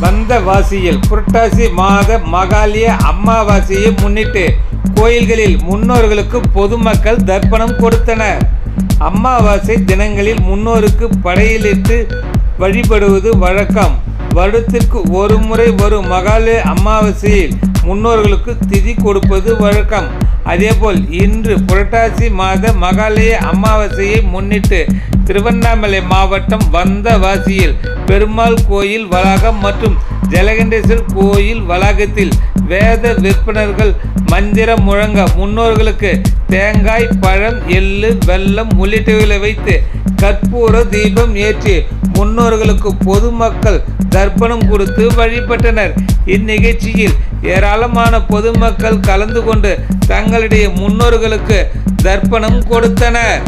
வந்தவாசியில் புரட்டாசி மாத மகாலய அமாவாசையை முன்னிட்டு கோயில்களில் முன்னோர்களுக்கு பொதுமக்கள் தர்ப்பணம் கொடுத்தனர். அமாவாசை தினங்களில் முன்னோருக்கு படையலிட்டு வழிபடுவது வழக்கம். வருடத்திற்கு ஒரு முறை வரும் மகாலய அமாவாசையில் முன்னோர்களுக்கு திதி கொடுப்பது வழக்கம். அதேபோல் இன்று புரட்டாசி மாத மகாலய அமாவாசையை முன்னிட்டு திருவண்ணாமலை மாவட்டம் வந்தவாசியில் பெருமாள் கோயில் வளாகம் மற்றும் ஜலகண்டேஸ்வரர் கோயில் வளாகத்தில் வேத விற்பனர்கள் மந்திரம் முழங்க முன்னோர்களுக்கு தேங்காய், பழம், எள்ளு, வெல்லம் உள்ளிட்டவைகளை வைத்து கற்பூர தீபம் ஏற்றி முன்னோர்களுக்கு பொதுமக்கள் தர்ப்பணம் கொடுத்து வழிபட்டனர். இந்நிகழ்ச்சியில் ஏராளமான பொதுமக்கள் கலந்து கொண்டு தங்களுடைய முன்னோர்களுக்கு தர்ப்பணம் கொடுத்தனர்.